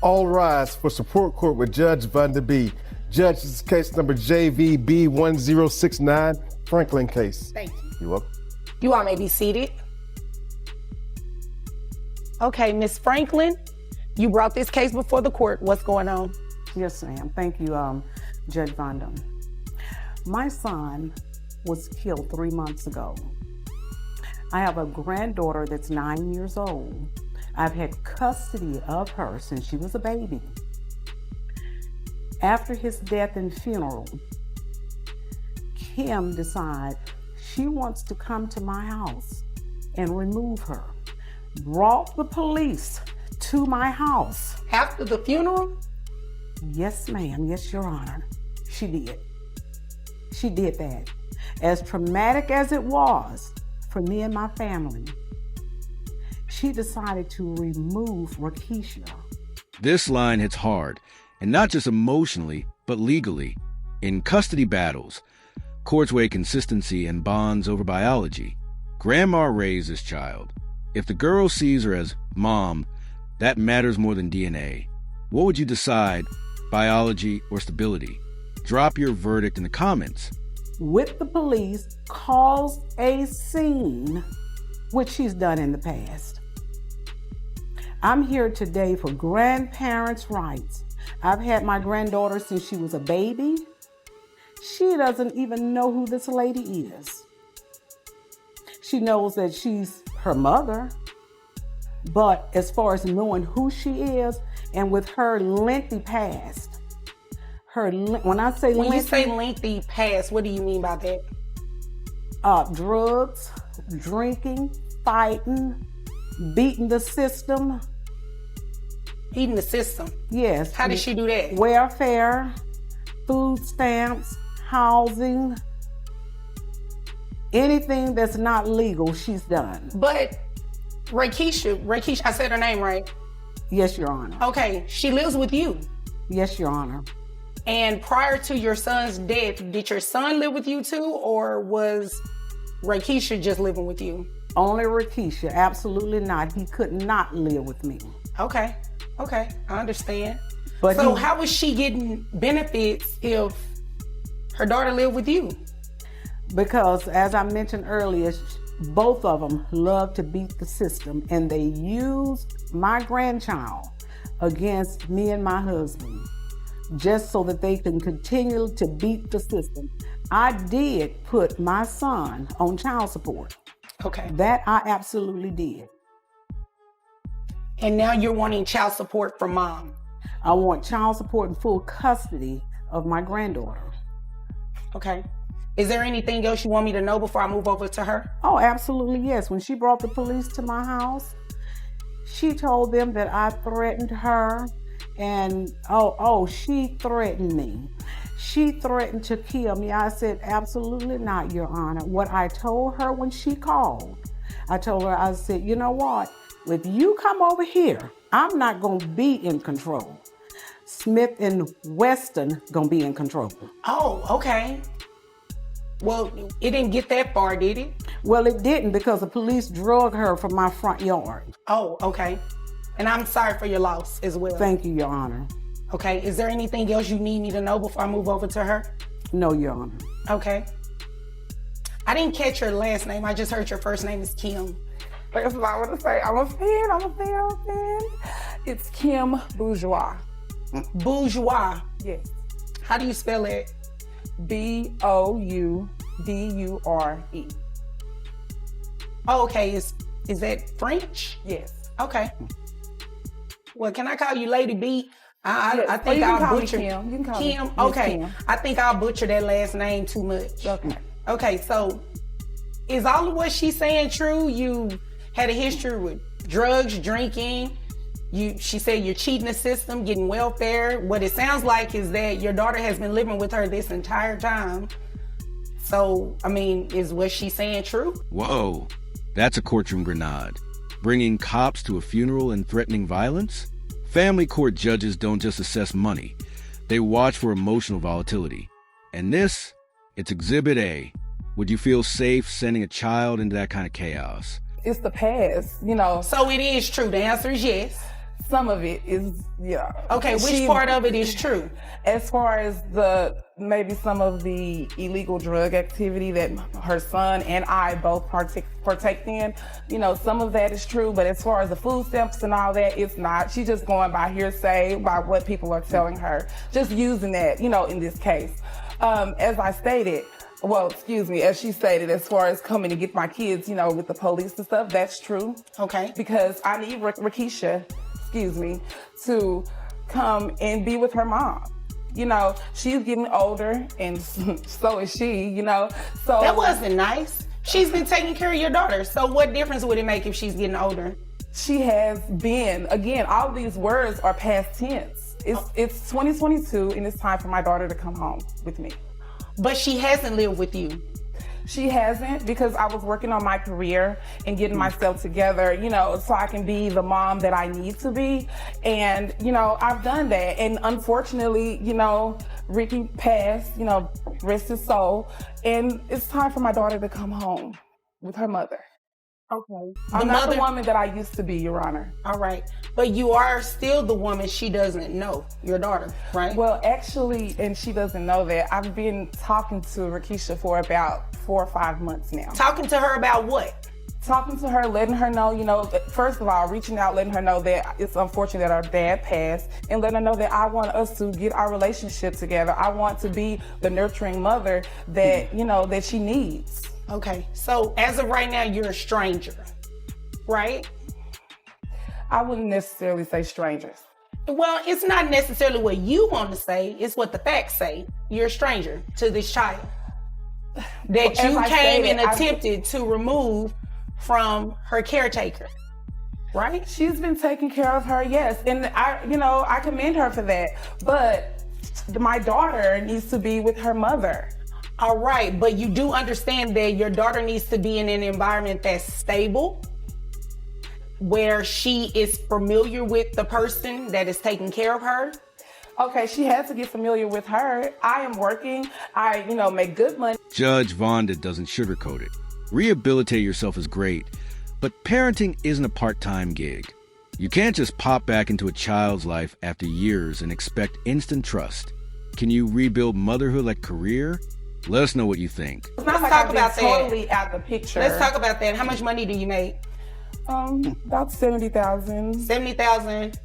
All rise for support court with Judge Van der Bee. Judge, this is case number JVB1069, Franklin case. Thank you. You're welcome. You all may be seated. Okay, Ms. Franklin, you brought this case before the court. What's going on? Yes, ma'am. Thank you, Judge Vonda. My son was killed 3 months ago. I have a granddaughter that's 9 years old. I've had custody of her since she was a baby. After his death and funeral, Kim decided she wants to come to my house and remove her. Brought the police to my house. After the funeral? Yes, ma'am. Yes, Your Honor. She did. She did that. As traumatic as it was for me and my family, she decided to remove Rakisha. This line hits hard, and not just emotionally, but legally. In custody battles, courts weigh consistency and bonds over biology. Grandma raised this child. If the girl sees her as mom, that matters more than DNA. What would you decide, biology or stability? Drop your verdict in the comments. With the police, caused a scene, which she's done in the past. I'm here today for grandparents' rights. I've had my granddaughter since she was a baby. She doesn't even know who this lady is. She knows that she's her mother, but as far as knowing who she is, and with her lengthy past, when I say when you say lengthy past, what do you mean by that? Drugs, drinking, fighting, beating the system. Eating the system? Yes. How did she do that? Welfare, food stamps, housing, anything that's not legal, she's done. But Rakisha, I said her name right? Yes, Your Honor. Okay, she lives with you. Yes, Your Honor. And prior to your son's death, did your son live with you too, or was Rakisha just living with you? Only Rakisha, absolutely not. He could not live with me. Okay, I understand. But so how was she getting benefits if her daughter lived with you? Because as I mentioned earlier, both of them love to beat the system, and they used my grandchild against me and my husband, just so that they can continue to beat the system. I did put my son on child support. Okay. That I absolutely did. And now you're wanting child support from mom? I want child support and full custody of my granddaughter. Okay. Is there anything else you want me to know before I move over to her? Oh, absolutely, yes. When she brought the police to my house, she told them that I threatened her, and she threatened me. She threatened to kill me. I said, absolutely not, Your Honor. What I told her when she called, I said, you know what? If you come over here, I'm not gonna be in control. Smith and Weston gonna be in control. Oh, okay. Well, it didn't get that far, did it? Well, it didn't, because the police drug her from my front yard. Oh, okay. And I'm sorry for your loss as well. Thank you, Your Honor. Okay, is there anything else you need me to know before I move over to her? No, Your Honor. Okay. I didn't catch your last name. I just heard your first name is Kim. That's what I want to say. I'm a fan. It's Kim Bourgeois. Bourgeois? Yes. How do you spell it? Boudure. Oh, okay. Is that French? Yes. Okay. Well, can I call you Lady B? Yes. I think I'll butcher Kim. You can call me Kim. Okay. Kim. I think I'll butcher that last name too much. Okay. Okay, so is all of what she's saying true? You had a history with drugs, drinking. She said you're cheating the system, getting welfare. What it sounds like is that your daughter has been living with her this entire time. So, I mean, is what she's saying true? Whoa, that's a courtroom grenade. Bringing cops to a funeral and threatening violence? Family court judges don't just assess money. They watch for emotional volatility. And this, it's Exhibit A. Would you feel safe sending a child into that kind of chaos? It's the past, you know. So it is true. The answer is yes. some of it is, yeah. Okay, which part of it is true? As far as maybe some of the illegal drug activity that her son and I both partake in, some of that is true, but as far as the food stamps and all that, it's not. She's just going by hearsay, by what people are telling her, just using that, in this case. As I stated, as she stated, as far as coming to get my kids, with the police and stuff, that's true. Okay. Because I need Rakisha, to come and be with her mom. She's getting older, and so is she, so. That wasn't nice. She's been taking care of your daughter, so what difference would it make if she's getting older? She has been, again, all of these words are past tense. It's 2022, and it's time for my daughter to come home with me. But she hasn't lived with you. She hasn't, because I was working on my career and getting myself together, so I can be the mom that I need to be. And, I've done that. And unfortunately, Ricky passed, rest his soul. And it's time for my daughter to come home with her mother. Okay. I'm not the woman that I used to be, Your Honor. All right. But you are still the woman she doesn't know, your daughter, right? Well, actually, and she doesn't know that, I've been talking to Rakisha for about 4 or 5 months now. Talking to her about what? Talking to her, letting her know, first of all, reaching out, letting her know that it's unfortunate that our dad passed, and letting her know that I want us to get our relationship together. I want to be the nurturing mother that, that she needs. Okay, so as of right now, you're a stranger, right? I wouldn't necessarily say strangers. Well, it's not necessarily what you want to say, it's what the facts say. You're a stranger to this child that you came and attempted to remove from her caretaker, right? She's been taking care of her, yes, and I commend her for that, but my daughter needs to be with her mother. All right, but you do understand that your daughter needs to be in an environment that's stable, where she is familiar with the person that is taking care of her. Okay, she has to get familiar with her. I am working, I make good money. Judge Vonda doesn't sugarcoat it. Rehabilitate yourself is great, but parenting isn't a part-time gig. You can't just pop back into a child's life after years and expect instant trust. Can you rebuild motherhood like career? Let us know what you think. Let's talk about that. Totally out the picture. Let's talk about that. How much money do you make? About 70,000. 70,000.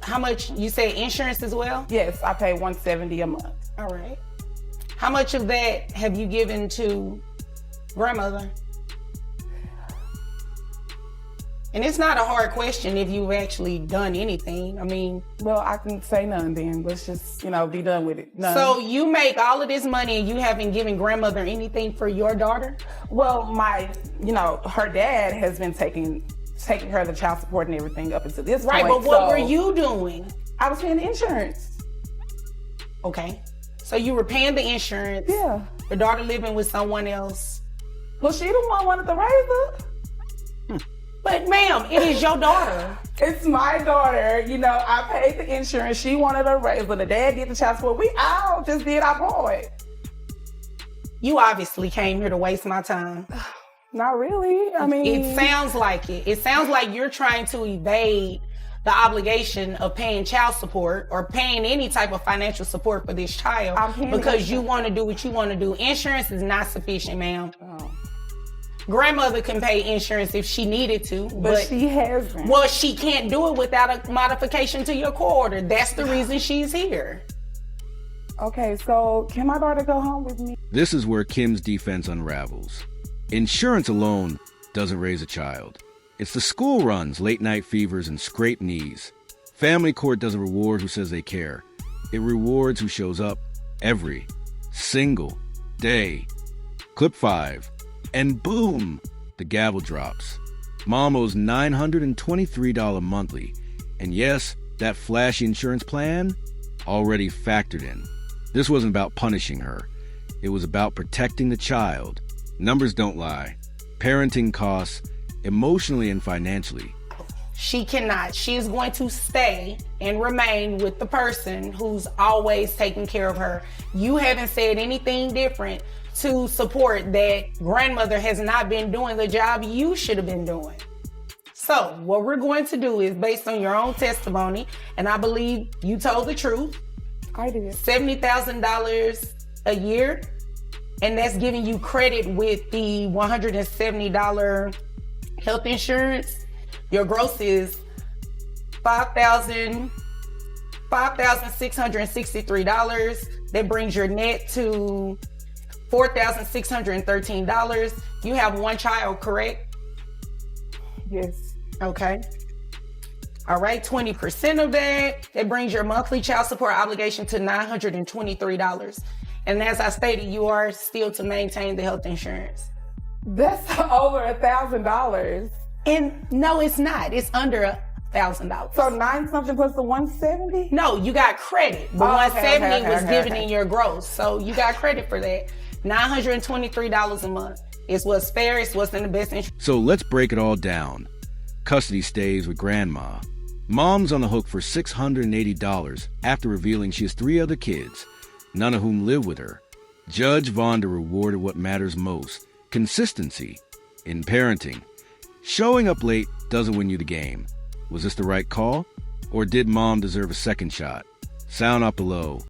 How much, you say insurance as well? Yes, I pay $170 a month. All right. How much of that have you given to grandmother? And it's not a hard question if you've actually done anything. I mean... Well, I can say none then. Let's just, be done with it. None. So you make all of this money and you haven't given grandmother anything for your daughter? Well, her dad has been taking care of the child support and everything up until this point. Right, but what were you doing? I was paying the insurance. Okay. So you were paying the insurance. Yeah. Your daughter living with someone else. Well, she the one wanted to raise her. But ma'am, it is your daughter. It's my daughter. I paid the insurance. She wanted her raise, but the dad did the child support. We all just did our part. You obviously came here to waste my time. Not really. I mean... It sounds like it. It sounds like you're trying to evade the obligation of paying child support or paying any type of financial support for this child because you want to do what you want to do. Insurance is not sufficient, ma'am. Oh. Grandmother can pay insurance if she needed to, but she hasn't. Well, she can't do it without a modification to your court order. That's the reason she's here. Okay, so can my daughter go home with me? This is where Kim's defense unravels. Insurance alone doesn't raise a child. It's the school runs, late night fevers, and scraped knees. Family court doesn't reward who says they care. It rewards who shows up every single day. Clip 5. And boom, the gavel drops. Mom owes $923 monthly. And yes, that flashy insurance plan already factored in. This wasn't about punishing her. It was about protecting the child. Numbers don't lie. Parenting costs emotionally and financially. She cannot. She is going to stay and remain with the person who's always taking care of her. You haven't said anything different to support that grandmother has not been doing the job you should have been doing. So what we're going to do is, based on your own testimony, and I believe you told the truth, I did. $70,000 a year, and that's giving you credit with the $170 health insurance. Your gross is $5,663. That brings your net to $4,613. You have one child, correct? Yes. Okay. All right, 20% of that brings your monthly child support obligation to $923. And as I stated, you are still to maintain the health insurance. That's over $1,000. And no, it's not. It's under $1,000. So 9 something plus the 170? No, you got credit. The 170 was given in your gross. So you got credit for that. $923 a month. It's what's fair. It's what's in the best interest. So let's break it all down. Custody stays with grandma. Mom's on the hook for $680 after revealing she has 3 other kids, none of whom live with her. Judge Vonda rewarded what matters most: consistency in parenting. Showing up late doesn't win you the game. Was this the right call? Or did mom deserve a second shot? Sound out below.